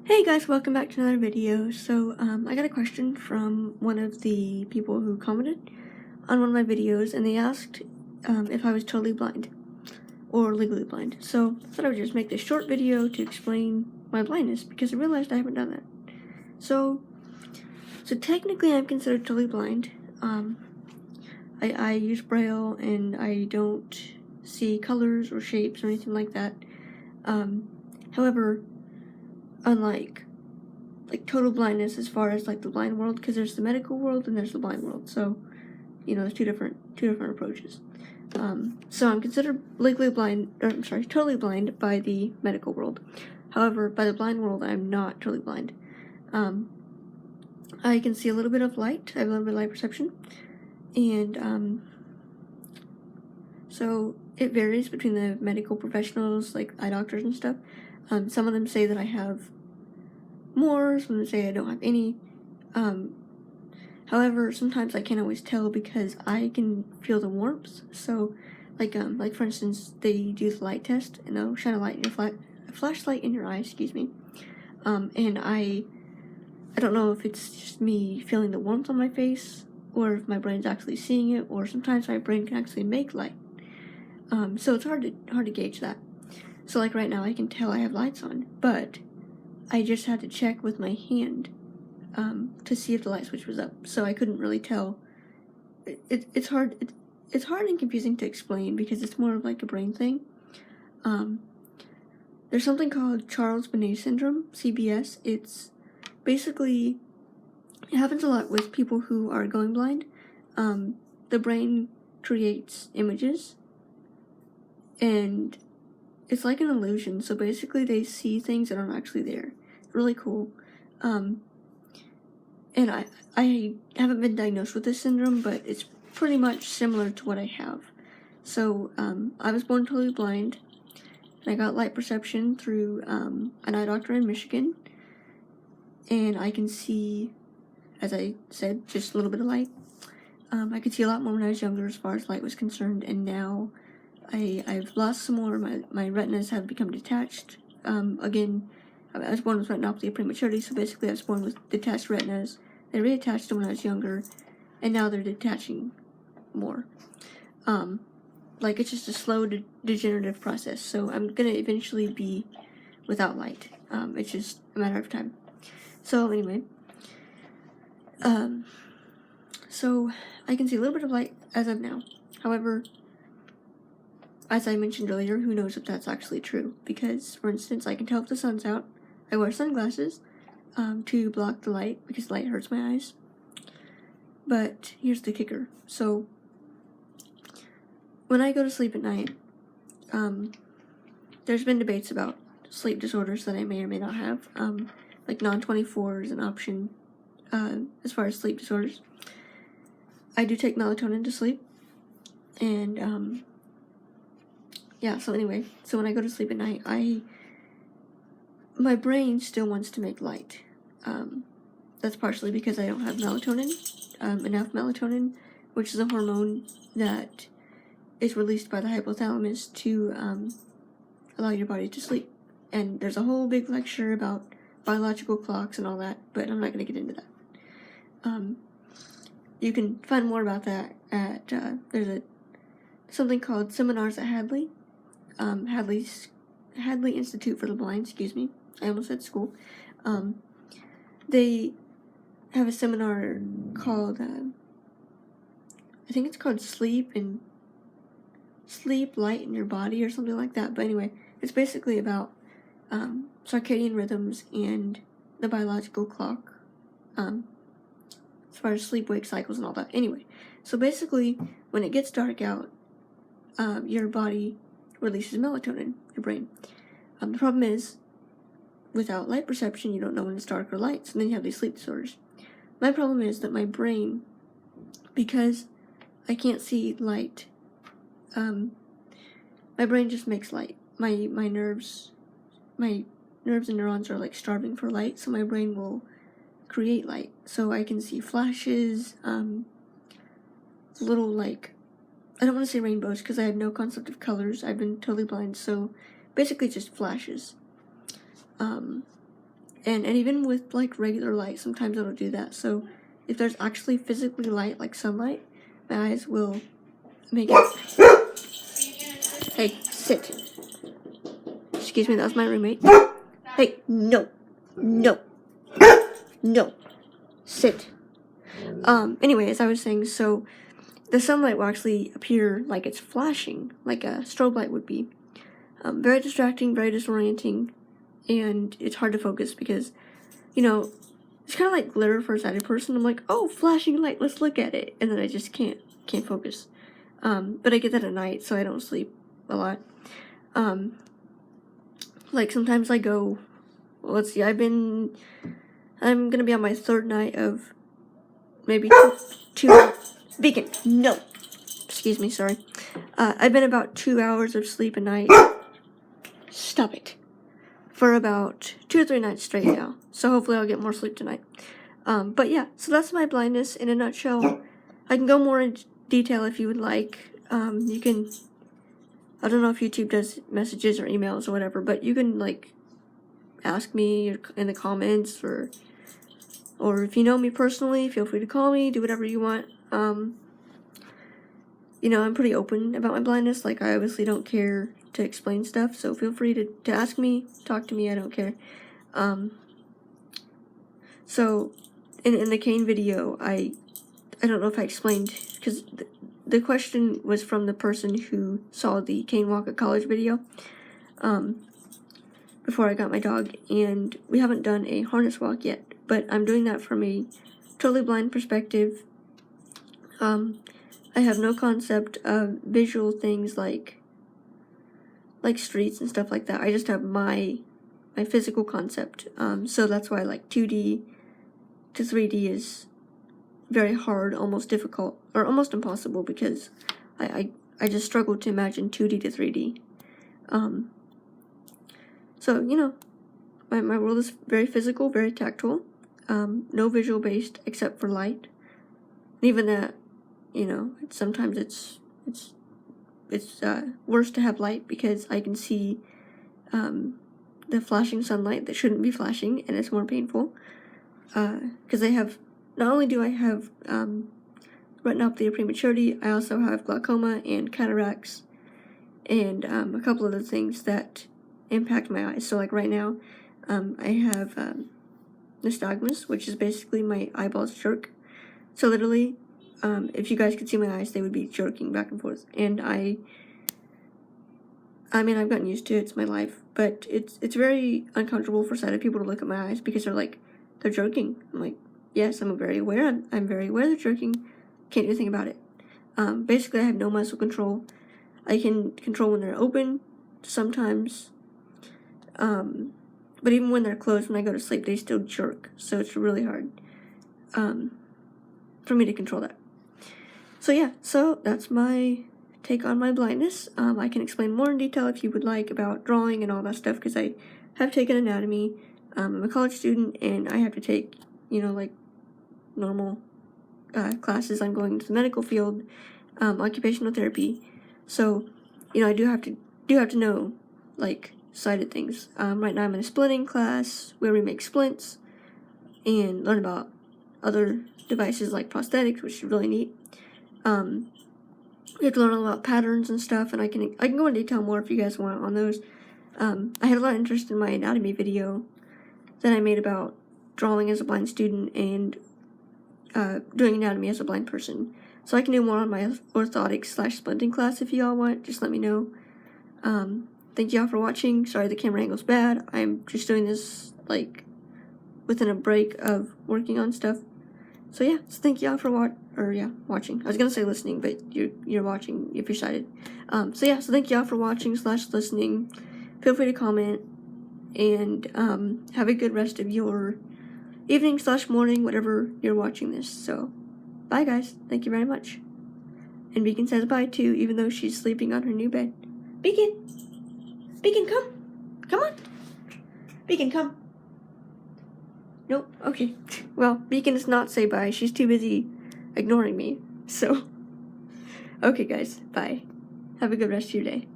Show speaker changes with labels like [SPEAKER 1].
[SPEAKER 1] Hey guys, welcome back to another video. I got a question from one of the people who commented on one of my videos, and they asked if I was totally blind or legally blind. So I thought I would just make this short video to explain my blindness because I realized I haven't done that. So technically I'm considered totally blind. I use Braille and I don't see colors or shapes or anything like that. However, unlike total blindness as far as like the blind world, because there's the medical world and there's the blind world, so there's two different approaches. So I'm considered totally blind by the medical world. However, by the blind world, I'm not totally blind. I can see a little bit of light. I have a little bit of light perception, and so it varies between the medical professionals, like eye doctors and stuff. Some of them say that I have more, some of them say I don't have any. However, sometimes I can't always tell because I can feel the warmth. So, like for instance, they do the light test and they'll shine a flashlight in your eye, and I don't know if it's just me feeling the warmth on my face or if my brain's actually seeing it, or sometimes my brain can actually make light. So it's hard to gauge that. So like right now I can tell I have lights on, but I just had to check with my hand to see if the light switch was up. So I couldn't really tell. It's hard and confusing to explain because it's more of like a brain thing. There's something called Charles-Bonnet syndrome, CBS. It's basically, it happens a lot with people who are going blind. The brain creates images, and it's like an illusion. So basically they see things that aren't actually there. Really cool. And I haven't been diagnosed with this syndrome, but it's pretty much similar to what I have. So I was born totally blind, and I got light perception through an eye doctor in Michigan, and I can see, as I said, just a little bit of light. I could see a lot more when I was younger as far as light was concerned, and now I've lost some more. My retinas have become detached. Again, I was born with retinopathy of prematurity, so basically I was born with detached retinas. They reattached them when I was younger, and now they're detaching more. It's just a slow degenerative process, so I'm gonna eventually be without light. It's just a matter of time. So anyway, so I can see a little bit of light as of now. However, as I mentioned earlier, who knows if that's actually true? Because, for instance, I can tell if the sun's out. I wear sunglasses to block the light because light hurts my eyes. But here's the kicker. So, when I go to sleep at night, there's been debates about sleep disorders that I may or may not have. Like non-24 is an option as far as sleep disorders. I do take melatonin to sleep, and yeah, so anyway, so when I go to sleep at night, my brain still wants to make light. That's partially because I don't have melatonin, enough melatonin, which is a hormone that is released by the hypothalamus to allow your body to sleep. And there's a whole big lecture about biological clocks and all that, but I'm not going to get into that. You can find more about that at, there's something called Seminars at Hadley. Hadley Institute for the Blind, excuse me. I almost said school. They have a seminar called, I think it's called Sleep, Light in Your Body or something like that. But anyway, it's basically about circadian rhythms and the biological clock, as far as sleep-wake cycles and all that. Anyway, so basically, when it gets dark out, your body releases melatonin, your brain. The problem is, without light perception, you don't know when it's dark or light, so then you have these sleep disorders. My problem is that my brain, because I can't see light, my brain just makes light. My nerves and neurons are like starving for light, so my brain will create light. So I can see flashes, little like, I don't want to say rainbows because I have no concept of colors. I've been totally blind, so basically just flashes. And even with like regular light, sometimes it'll do that. So if there's actually physically light, like sunlight, my eyes will make it. Hey, sit. Excuse me, that was my roommate. Hey, no, no, no, sit. Anyway, as I was saying, so the sunlight will actually appear like it's flashing, like a strobe light would be. Very distracting, very disorienting, and it's hard to focus because, you know, it's kind of like glitter for a sighted person. I'm like, oh, flashing light, let's look at it, and then I just can't focus. But I get that at night, so I don't sleep a lot. Like sometimes I go, well, let's see, I'm gonna be on my third night of maybe two Beacon, no. Excuse me, sorry. I've been about 2 hours of sleep a night. Stop it. For about 2 or 3 nights straight now. So hopefully I'll get more sleep tonight. But yeah, so that's my blindness in a nutshell. I can go more in detail if you would like. You can, I don't know if YouTube does messages or emails or whatever, but you can like ask me in the comments, or if you know me personally, feel free to call me, do whatever you want. You know, I'm pretty open about my blindness. Like, I obviously don't care to explain stuff, so feel free to ask me, talk to me, I don't care. So, in the cane video, I don't know if I explained, because the question was from the person who saw the cane walk at college video, before I got my dog, and we haven't done a harness walk yet, but I'm doing that from a totally blind perspective. I have no concept of visual things like streets and stuff like that. I just have my physical concept. So that's why like 2D to 3D is very hard, almost difficult, or almost impossible, because I just struggle to imagine 2D to 3D. So, you know, my world is very physical, very tactile, no visual based except for light. And even that, you know, sometimes it's worse to have light, because I can see the flashing sunlight that shouldn't be flashing, and it's more painful. Because not only do I have retinopathy of prematurity, I also have glaucoma and cataracts, and a couple other things that impact my eyes. So like right now, I have nystagmus, which is basically my eyeballs jerk. So literally, if you guys could see my eyes, they would be jerking back and forth. And I mean, I've gotten used to it, it's my life, but it's very uncomfortable for sighted people to look at my eyes, because they're jerking. I'm like, yes, I'm very aware they're jerking, can't do anything about it. Basically, I have no muscle control. I can control when they're open sometimes, but even when they're closed, when I go to sleep, they still jerk, so it's really hard for me to control that. So yeah, so that's my take on my blindness. I can explain more in detail if you would like about drawing and all that stuff, because I have taken anatomy. I'm a college student, and I have to take, you know, like normal classes. I'm going to the medical field, occupational therapy. So, you know, I do have to know like sighted things. Right now I'm in a splinting class where we make splints and learn about other devices like prosthetics, which is really neat. We have to learn all about patterns and stuff, and I can go into detail more if you guys want on those. I had a lot of interest in my anatomy video that I made about drawing as a blind student and doing anatomy as a blind person. So I can do more on my orthotics/splinting class if you all want. Just let me know. Thank you all for watching. Sorry the camera angle's bad. I'm just doing this like within a break of working on stuff. So yeah, so thank you all for watching. I was gonna say listening, but you're watching if you're sighted. So yeah, so thank you all for watching/listening. Feel free to comment, and have a good rest of your evening/morning, whatever you're watching this. So bye guys, thank you very much. And Beacon says bye too, even though she's sleeping on her new bed. Beacon, come on. Beacon, come. Nope, okay. Well, Beacon does not say bye. She's too busy ignoring me. So, okay guys, bye. Have a good rest of your day.